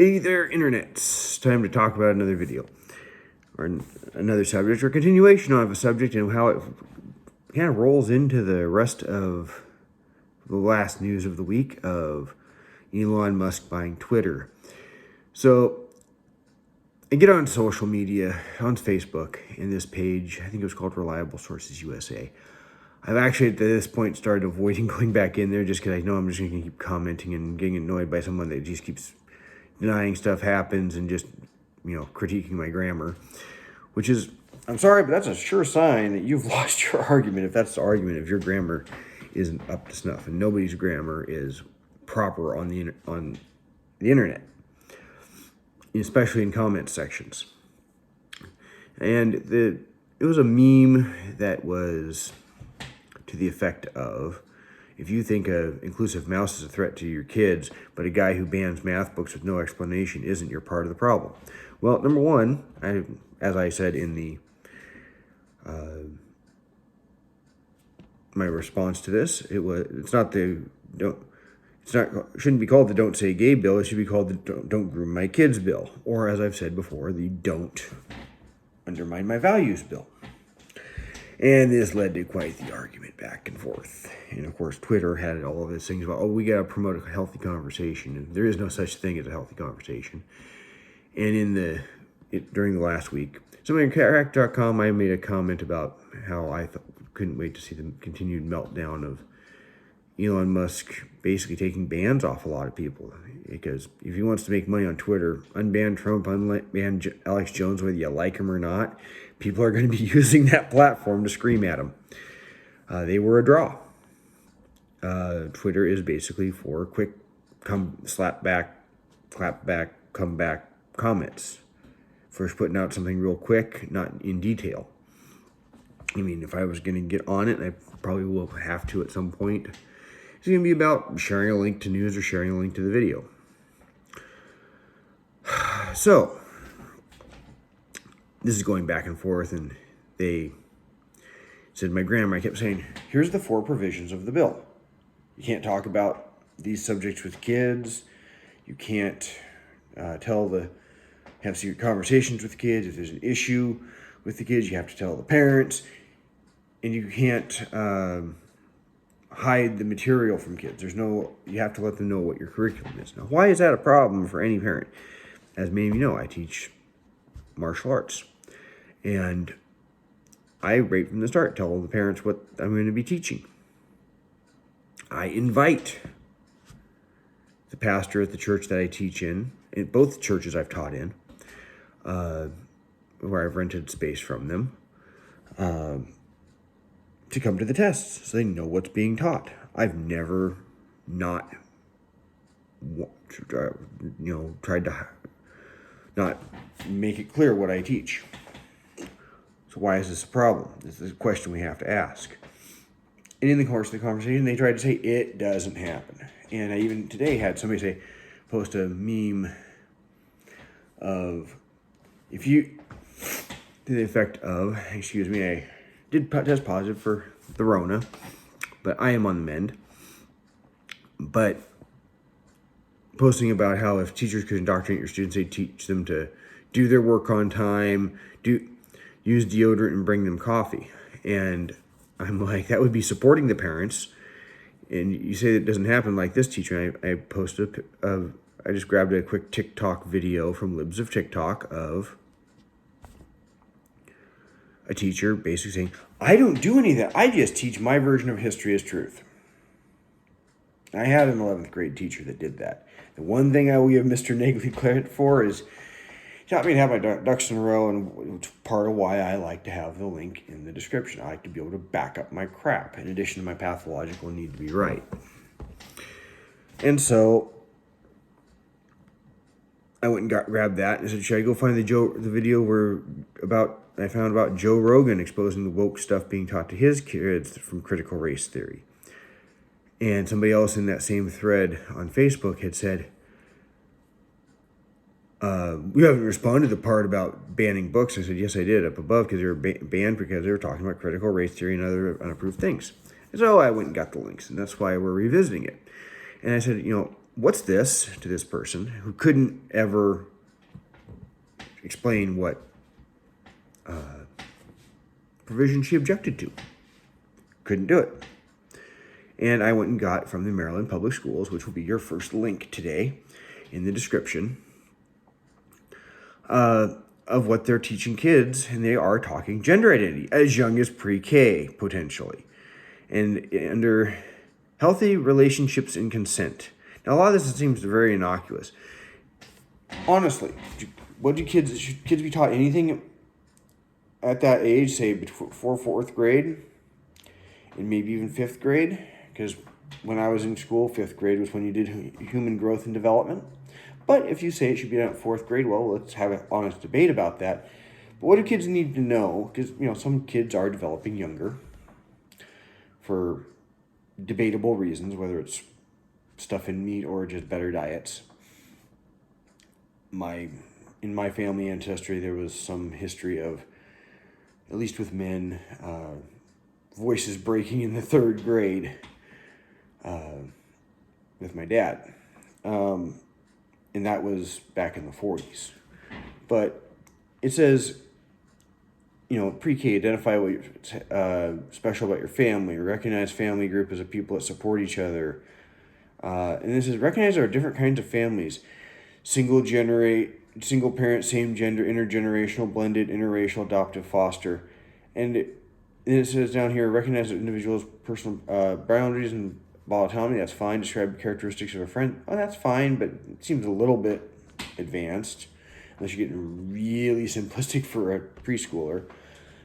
Hey there, Internet. It's time to talk about another video, or another subject, or continuation of a subject, and how it kind of rolls into the rest of the last news of the week of Elon Musk buying Twitter. So, I get on social media, on Facebook, in this page, I think it was called Reliable Sources USA. I've actually, at this point, started avoiding going back in there just because I know I'm just going to keep commenting and getting annoyed by someone that just keeps denying stuff happens and just, critiquing my grammar, which is, I'm sorry, but that's a sure sign that you've lost your argument if that's the argument, if your grammar isn't up to snuff, and nobody's grammar is proper on the internet, especially in comment sections. And it was a meme that was to the effect of, if you think an inclusive mouse is a threat to your kids, but a guy who bans math books with no explanation isn't, you're part of the problem. Well, number one, as I said in the my response to this, shouldn't be called the Don't Say Gay bill. It should be called the Don't Groom My Kids bill, or as I've said before, the Don't Undermine My Values bill. And this led to quite the argument back and forth. And of course, Twitter had all of its things about, we got to promote a healthy conversation. And there is no such thing as a healthy conversation. And during the last week, somebody on Cracked.com, I made a comment about how I couldn't wait to see the continued meltdown of Elon Musk basically taking bans off a lot of people. Because if he wants to make money on Twitter, unban Trump, unban Alex Jones, whether you like him or not, people are going to be using that platform to scream at him. They were a draw. Twitter is basically for quick slap back, clap back, come back comments. First putting out something real quick, not in detail. I mean, if I was going to get on it, and I probably will have to at some point, it's going to be about sharing a link to news or sharing a link to the video. So, this is going back and forth, and they said, my grandma kept saying, here's the 4 provisions of the bill. You can't talk about these subjects with kids. You can't have secret conversations with kids. If there's an issue with the kids, you have to tell the parents. And you can't hide the material from kids. You have to let them know what your curriculum is. Now, why is that a problem for any parent? As many of you know, I teach martial arts. And I, right from the start, tell the parents what I'm going to be teaching. I invite the pastor at the church that I teach in both churches I've taught in, where I've rented space from them, to come to the tests so they know what's being taught. I've never not, tried to not make it clear what I teach. So why is this a problem? This is a question we have to ask. And in the course of the conversation, they tried to say it doesn't happen. And I even today had somebody post a meme of, to the effect of, I did test positive for the Rona, but I am on the mend. But posting about how if teachers could indoctrinate your students, they teach them to do their work on time, use deodorant, and bring them coffee. And I'm like, that would be supporting the parents. And you say that doesn't happen, like this teacher. I posted I just grabbed a quick TikTok video from Libs of TikTok of a teacher basically saying, I don't do any of that. I just teach my version of history as truth. I had an 11th grade teacher that did that. The one thing I will give Mr. Nagley credit for is he taught me to have my ducks in a row, and it's part of why I like to have the link in the description. I like to be able to back up my crap, in addition to my pathological need to be right. And so I went and grabbed that and said, should I go find the video I found about Joe Rogan exposing the woke stuff being taught to his kids from critical race theory. And somebody else in that same thread on Facebook had said, we haven't responded to the part about banning books. I said, yes, I did up above, because they were banned because they were talking about critical race theory and other unapproved things. And so I went and got the links, and that's why we're revisiting it. And I said, what's this to this person who couldn't ever explain what provision she objected to. Couldn't do it. And I went and got from the Maryland Public Schools, which will be your first link today in the description, of what they're teaching kids, and they are talking gender identity as young as pre-K, potentially. And under healthy relationships and consent. Now, a lot of this seems very innocuous. Honestly, should kids be taught anything at that age, say before fourth grade and maybe even fifth grade? Because when I was in school, fifth grade was when you did human growth and development. But if you say it should be done at fourth grade, well, let's have an honest debate about that. But what do kids need to know? Because, some kids are developing younger for debatable reasons, whether it's stuff in meat or just better diets. In my family ancestry, there was some history of, at least with men, voices breaking in the third grade with my dad. And that was back in the 40s. But it says, pre-K, identify what's special about your family. Recognize family group as a people that support each other. And this is, recognize there are different kinds of families. Single parent, same gender, intergenerational, blended, interracial, adoptive, foster. And it says down here, recognize that individuals' personal boundaries and autonomy. That's fine. Describe characteristics of a friend. Oh, that's fine, but it seems a little bit advanced, unless you're getting really simplistic for a preschooler.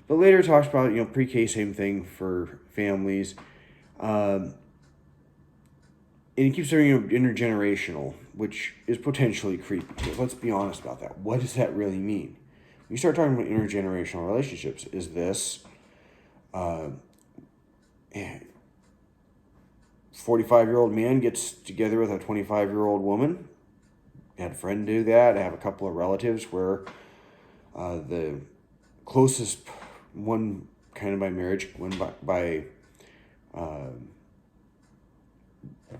But later it talks about, pre-K, same thing for families. And it keeps saying intergenerational, which is potentially creepy. Because let's be honest about that. What does that really mean? When you start talking about intergenerational relationships, is this 45-year-old man gets together with a 25-year-old woman? I had a friend do that. I have a couple of relatives where the closest one kind of by marriage, one by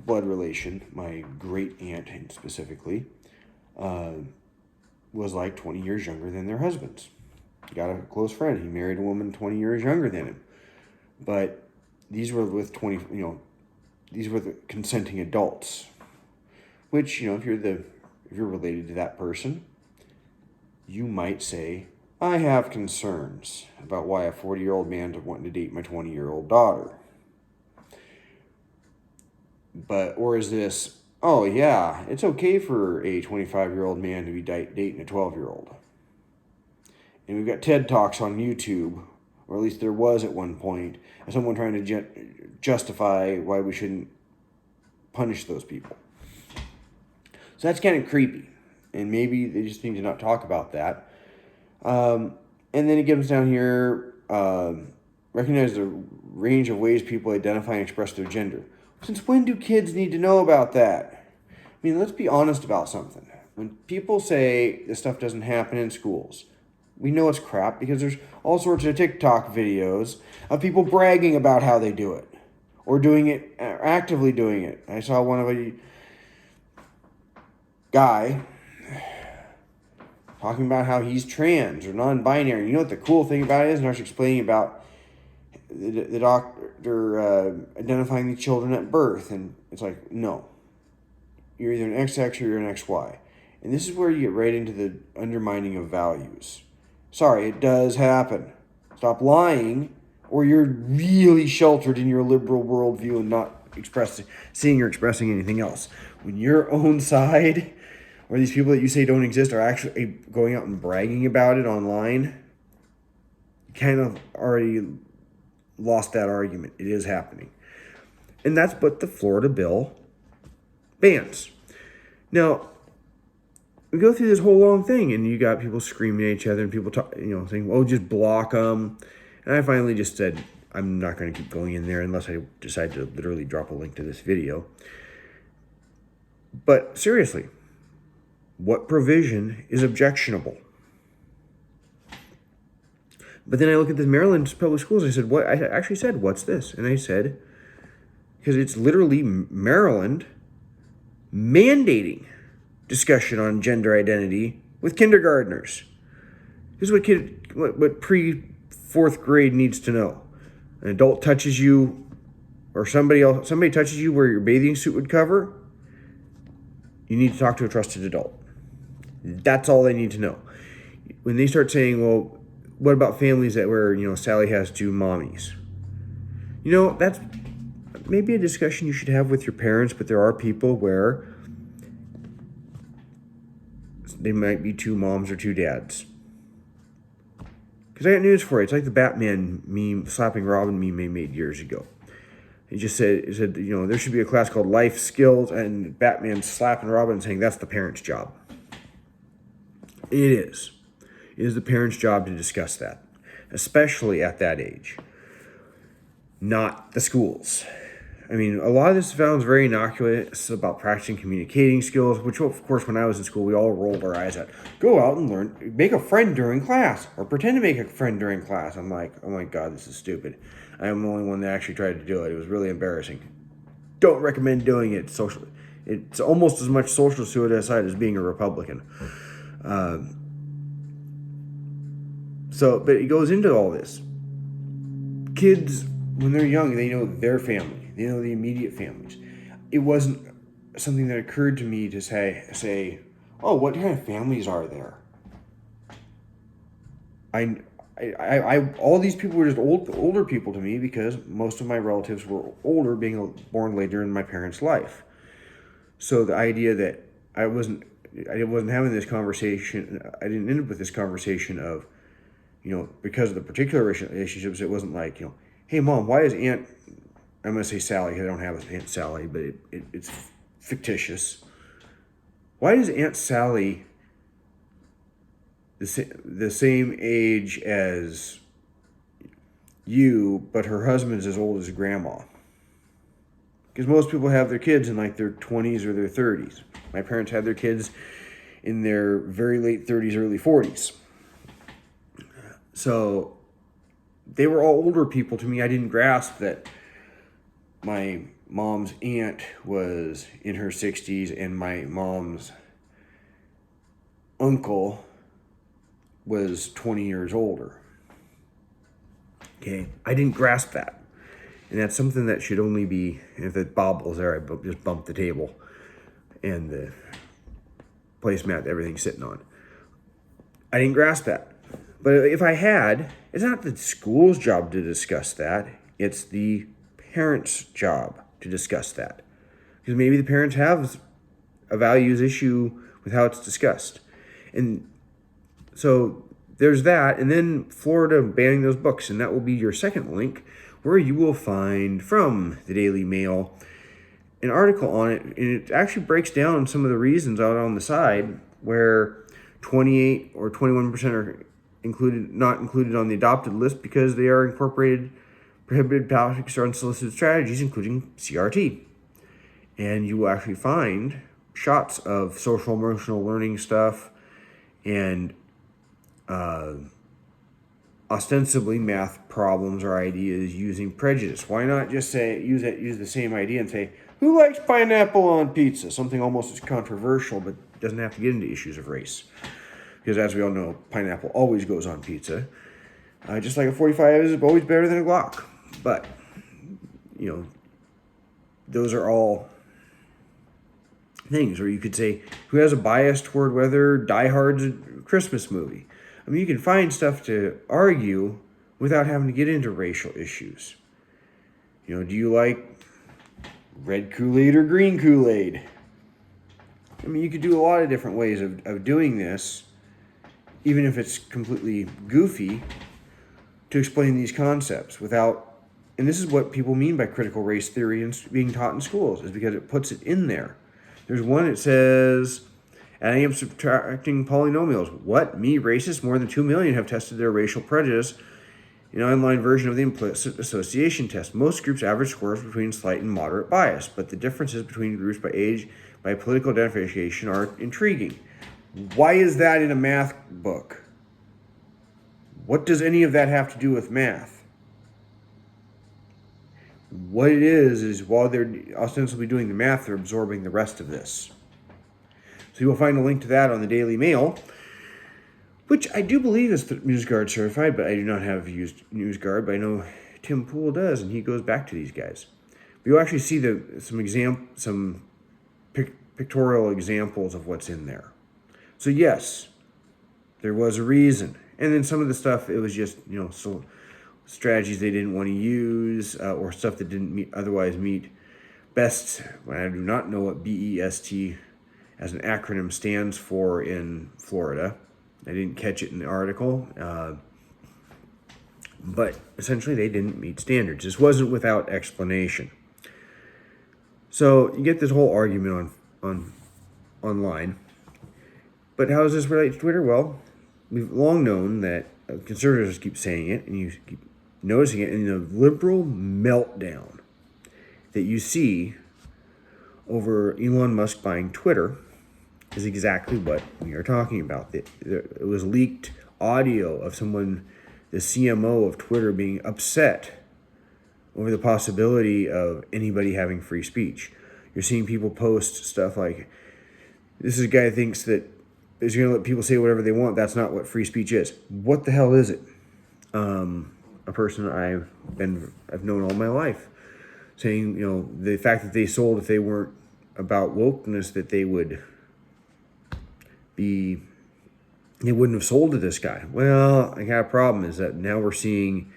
blood relation, my great aunt specifically, was like 20 years younger than their husbands. Got a close friend. He married a woman 20 years younger than him. But these were with these were the consenting adults. Which, if you're related to that person, you might say, I have concerns about why a 40-year-old man is wanting to date my 20-year-old daughter. Or is this, oh yeah, it's okay for a 25-year-old man to be dating a 12-year-old. And we've got TED Talks on YouTube, or at least there was at one point, of someone trying to justify why we shouldn't punish those people. So that's kind of creepy. And maybe they just need to not talk about that. And then it gives down here, recognize the range of ways people identify and express their gender. Since when do kids need to know about that? I mean, let's be honest about something. When people say this stuff doesn't happen in schools, we know it's crap because there's all sorts of TikTok videos of people bragging about how they do it. Or doing it, actively doing it. I saw one of a guy talking about how he's trans or non-binary. You know what the cool thing about it is? And I was explaining about the doctor identifying the children at birth. And it's like, no. You're either an XX or you're an XY. And this is where you get right into the undermining of values. Sorry, it does happen. Stop lying, or you're really sheltered in your liberal worldview and not seeing or expressing anything else. When your own side, or these people that you say don't exist, are actually going out and bragging about it online, you kind of already lost that argument. It is happening. And that's what the Florida bill bans. Now, we go through this whole long thing, and you got people screaming at each other, and people saying, "Oh, just block them." And I finally just said, I'm not going to keep going in there unless I decide to literally drop a link to this video. But seriously, what provision is objectionable? But then I look at the Maryland Public Schools, and I said, what? I actually said, what's this? And I said, because it's literally Maryland mandating discussion on gender identity with kindergartners. This is what pre-4th grade needs to know. An adult touches you, or somebody touches you where your bathing suit would cover, you need to talk to a trusted adult. That's all they need to know. When they start saying, well, what about families where Sally has 2 mommies? That's maybe a discussion you should have with your parents, but there are people where they might be 2 moms or 2 dads. Because I got news for you. It's like the Batman meme, slapping Robin meme they made years ago. He said, there should be a class called Life Skills, and Batman slapping Robin saying that's the parent's job. It is. It is the parent's job to discuss that, especially at that age, not the schools. I mean, a lot of this sounds very innocuous about practicing communicating skills, which, of course, when I was in school, we all rolled our eyes at. Go out and learn, make a friend during class, or pretend to make a friend during class. I'm like, oh my God, this is stupid. I'm the only one that actually tried to do it. It was really embarrassing. Don't recommend doing it socially. It's almost as much social suicide as being a Republican. But it goes into all this. Kids, when they're young, they know their family. They know the immediate families. It wasn't something that occurred to me to say, oh, what kind of families are there? All these people were just older people to me because most of my relatives were older, being born later in my parents' life. So the idea that I wasn't having this conversation, I didn't end up with this conversation of, because of the particular relationships, it wasn't like, hey, Mom, why is I'm going to say Sally, because I don't have an Aunt Sally, but it's fictitious. Why is Aunt Sally the same age as you, but her husband's as old as Grandma? Because most people have their kids in like their 20s or their 30s. My parents had their kids in their very late 30s, early 40s. So they were all older people to me. I didn't grasp that my mom's aunt was in her 60s and my mom's uncle was 20 years older. Okay, I didn't grasp that. And that's something that should only be, if the bobble's there, I just bump the table and the placemat that everything's sitting on. I didn't grasp that. But if I had, it's not the school's job to discuss that. It's the parents' job to discuss that. Because maybe the parents have a values issue with how it's discussed. And so there's that. And then Florida banning those books. And that will be your second link, where you will find from the Daily Mail an article on it. And it actually breaks down some of the reasons out on the side where 28 or 21% are not included on the adopted list because they are incorporated prohibited topics or unsolicited strategies, including CRT. And you will actually find shots of social emotional learning stuff and ostensibly math problems or ideas using prejudice. Why not just use the same idea and say, who likes pineapple on pizza? Something almost as controversial, but doesn't have to get into issues of race. Because as we all know, pineapple always goes on pizza. Just like a 45 is always better than a Glock. But, those are all things where you could say, who has a bias toward whether Die Hard's a Christmas movie? I mean, you can find stuff to argue without having to get into racial issues. Do you like red Kool-Aid or green Kool-Aid? I mean, you could do a lot of different ways of doing this, even if it's completely goofy, to explain these concepts without, and this is what people mean by critical race theory and being taught in schools, is because it puts it in there. There's one that says, adding and subtracting polynomials. What? Me, racist? More than 2 million have tested their racial prejudice in an online version of the implicit association test. Most groups average scores between slight and moderate bias, but the differences between groups by age, by political identification are intriguing. Why is that in a math book? What does any of that have to do with math? what it is while they're ostensibly doing the math, they're absorbing the rest of this. So you will find a link to that on the Daily Mail, which I do believe is NewsGuard certified, but I do not have used NewsGuard, but I know Tim Pool does, and he goes back to these guys. You'll actually see some pictorial examples of what's in there. So yes, there was a reason. And then some of the stuff, it was just, so strategies they didn't want to use, or stuff that didn't otherwise meet BEST. I do not know what BEST as an acronym stands for in Florida. I didn't catch it in the article. But essentially they didn't meet standards. This wasn't without explanation. So you get this whole argument on online. But how does this relate to Twitter? Well, we've long known that conservatives keep saying it, and you keep noticing it in the liberal meltdown that you see over Elon Musk buying Twitter is exactly what we are talking about. It was leaked audio of someone, the CMO of Twitter, being upset over the possibility of anybody having free speech. You're seeing people post stuff like, this is a guy who thinks that is going to let people say whatever they want. That's not what free speech is. What the hell is it? A person I've known all my life saying, the fact that they sold, if they weren't about wokeness, that they wouldn't have sold to this guy. Well, I got a problem is that now we're seeing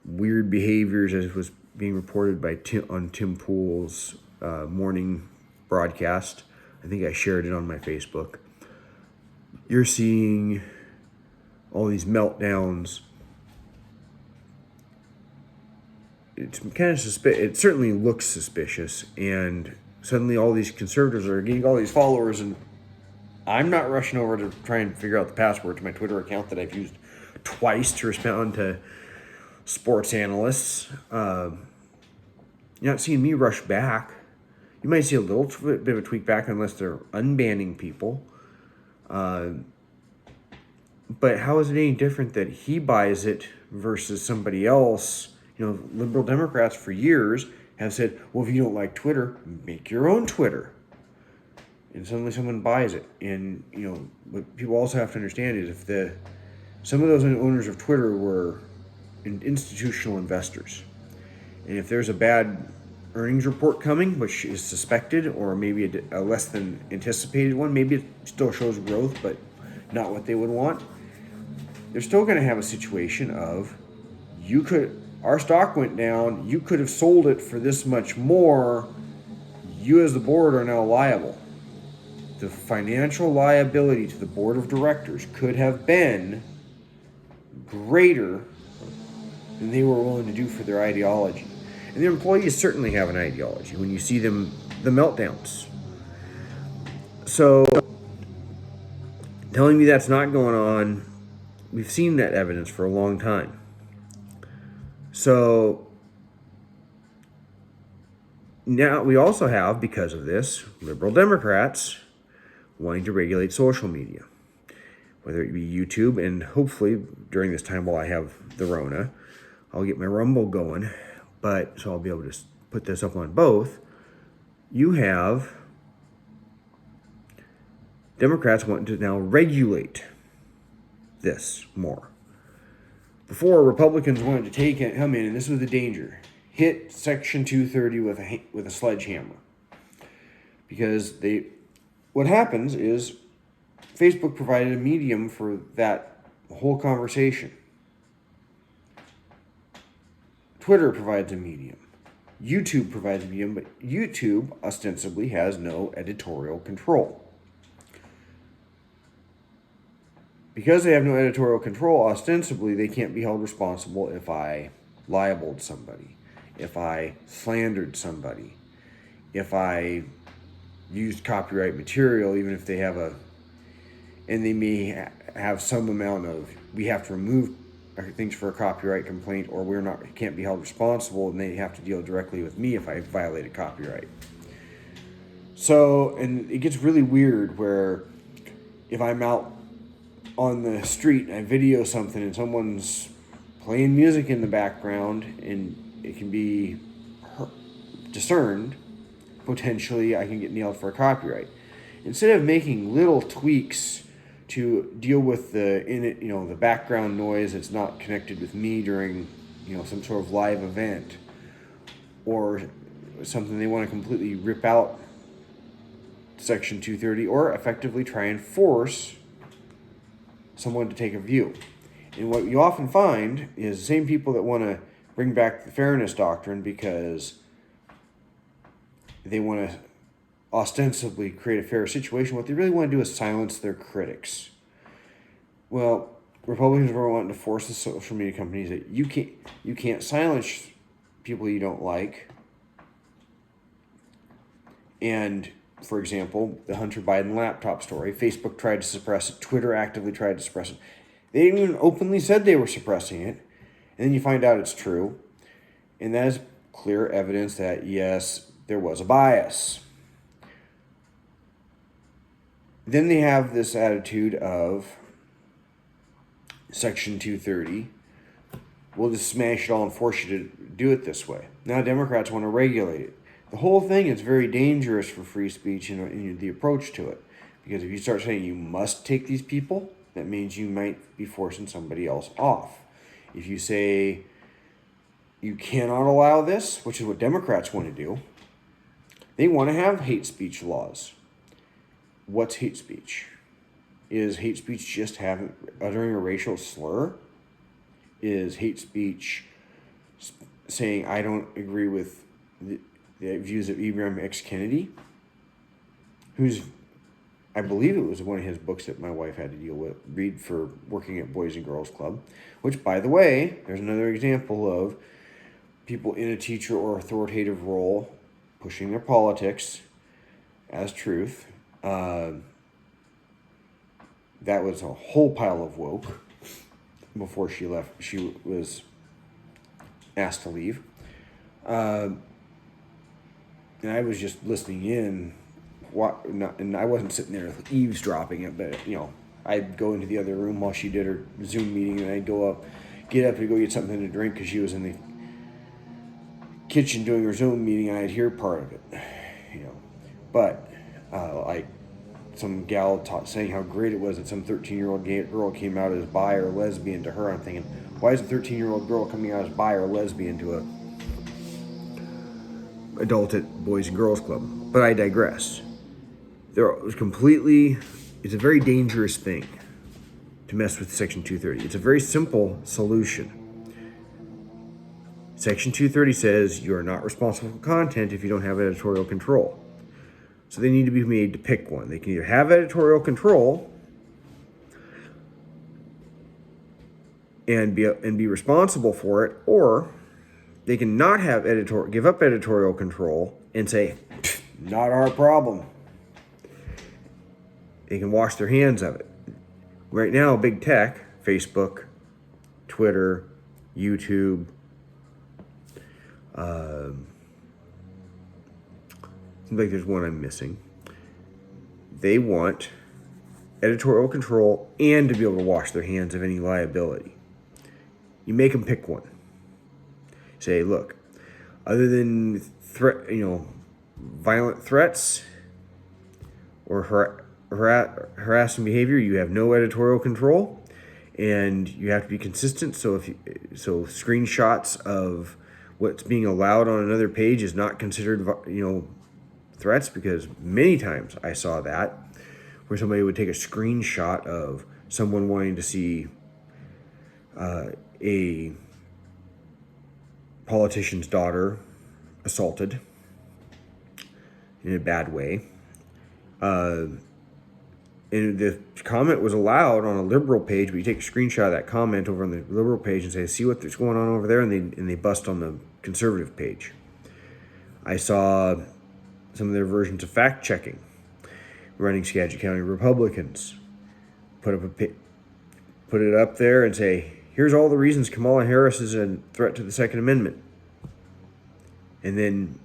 weird behaviors, as was being reported by on Tim Pool's morning broadcast. I think I shared it on my Facebook. You're seeing all these meltdowns. It's kind of it certainly looks suspicious, and suddenly all these conservatives are getting all these followers, and I'm not rushing over to try and figure out the password to my Twitter account that I've used twice to respond to sports analysts. You're not seeing me rush back. You might see a little bit of a tweak back unless they're unbanning people. But how is it any different that he buys it versus somebody else? Liberal Democrats for years have said, well, if you don't like Twitter, make your own Twitter. And suddenly someone buys it. And, what people also have to understand is some of those owners of Twitter were institutional investors. And if there's a bad earnings report coming, which is suspected, or maybe a less than anticipated one, maybe it still shows growth, but not what they would want, they're still going to have a situation of, our stock went down, you could have sold it for this much more, you as the board are now liable. The financial liability to the board of directors could have been greater than they were willing to do for their ideology. And the employees certainly have an ideology when you see them, the meltdowns. So, telling me that's not going on, we've seen that evidence for a long time. So, now we also have, because of this, liberal Democrats wanting to regulate social media, whether it be YouTube, and hopefully during this time while I have the Rona, I'll get my Rumble going, so I'll be able to put this up on both. You have Democrats wanting to now regulate this more. Before, Republicans wanted to come in, and this was the danger, hit Section 230 with a sledgehammer. Because what happens is Facebook provided a medium for that whole conversation. Twitter provides a medium. YouTube provides a medium, but YouTube ostensibly has no editorial control. Because they have no editorial control, ostensibly they can't be held responsible if I libeled somebody, if I slandered somebody, if I used copyright material, even if they have and they may have some amount of, we have to remove things for a copyright complaint, or can't be held responsible, and they have to deal directly with me if I violated copyright. So, and it gets really weird where if I'm out on the street and I video something and someone's playing music in the background, and it can be discerned, potentially I can get nailed for copyright. Instead of making little tweaks to deal with the background noise that's not connected with me during some sort of live event, or something they want to completely rip out Section 230, or effectively try and force someone to take a view. And what you often find is the same people that want to bring back the fairness doctrine because they want to ostensibly create a fair situation. What they really want to do is silence their critics. Well, Republicans are wanting to force the social media companies that you can't silence people you don't like. And for example, the Hunter Biden laptop story, Facebook tried to suppress it, Twitter actively tried to suppress it. They even openly said they were suppressing it, and then you find out it's true. And that is clear evidence that, yes, there was a bias. Then they have this attitude of Section 230. We'll just smash it all and force you to do it this way. Now Democrats want to regulate it. The whole thing is very dangerous for free speech and the approach to it. Because if you start saying you must take these people, that means you might be forcing somebody else off. If you say you cannot allow this, which is what Democrats want to do, they want to have hate speech laws. What's hate speech? Is hate speech just uttering a racial slur? Is hate speech saying I don't agree with the views of Ibram X. Kendi, who's, I believe it was one of his books that my wife had to read for working at Boys and Girls Club, which, by the way, there's another example of people in a teacher or authoritative role pushing their politics as truth. That was a whole pile of woke before she left. She was asked to leave. And I was just listening in, and I wasn't sitting there eavesdropping it, but, I'd go into the other room while she did her Zoom meeting, and I'd get up to go get something to drink because she was in the kitchen doing her Zoom meeting, and I'd hear part of it, But, like some gal saying how great it was that some 13-year-old girl came out as bi or lesbian to her. I'm thinking, why is a 13-year-old girl coming out as bi or lesbian to a adult at Boys and Girls Club? But I digress. It's a very dangerous thing to mess with Section 230. It's a very simple solution. Section 230 says you are not responsible for content if you don't have editorial control. So they need to be made to pick one. They can either have editorial control and be responsible for it, or they can not have give up editorial control and say, not our problem. They can wash their hands of it. Right now, big tech, Facebook, Twitter, YouTube, seems like there's one I'm missing. They want editorial control and to be able to wash their hands of any liability. You make them pick one. Say, look, other than violent threats or harassing behavior, you have no editorial control, and you have to be consistent. So screenshots of what's being allowed on another page is not considered threats, because many times I saw that where somebody would take a screenshot of someone wanting to see a politician's daughter assaulted in a bad way. And the comment was allowed on a liberal page, but you take a screenshot of that comment over on the liberal page and say, see what's going on over there, and they bust on the conservative page. I saw some of their versions of fact-checking. Running Skagit County Republicans put it up there and say, here's all the reasons Kamala Harris is a threat to the Second Amendment. And then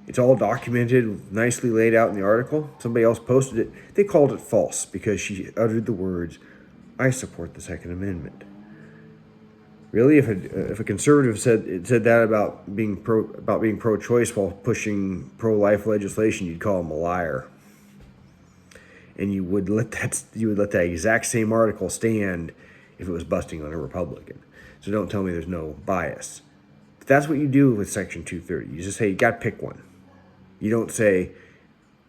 it's all documented, nicely laid out in the article. Somebody else posted it. They called it false because she uttered the words, I support the Second Amendment. Really, if a conservative said that about being pro-choice while pushing pro-life legislation, you'd call him a liar, and you would let that exact same article stand if it was busting on a Republican. So don't tell me there's no bias. But that's what you do with Section 230. You just say you got to pick one. You don't say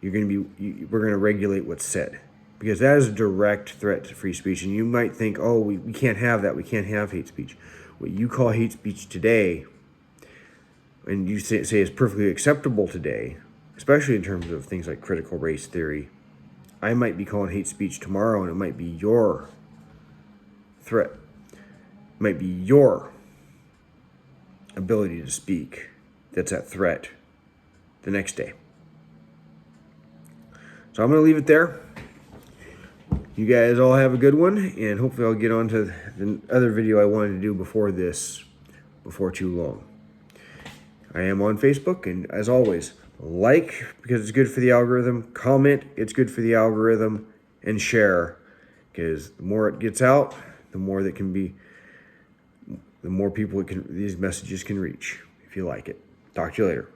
we're going to regulate what's said, because that is a direct threat to free speech. And you might think, oh, we can't have that. We can't have hate speech. What you call hate speech today, and you say is perfectly acceptable today, especially in terms of things like critical race theory, I might be calling hate speech tomorrow, and it might be your threat. It might be your ability to speak that's at threat the next day. So I'm going to leave it there. You guys all have a good one, and hopefully I'll get on to the other video I wanted to do before too long. I am on Facebook, and as always, like, because it's good for the algorithm, comment, it's good for the algorithm, and share, because the more it gets out, the more people these messages can reach, if you like it. Talk to you later.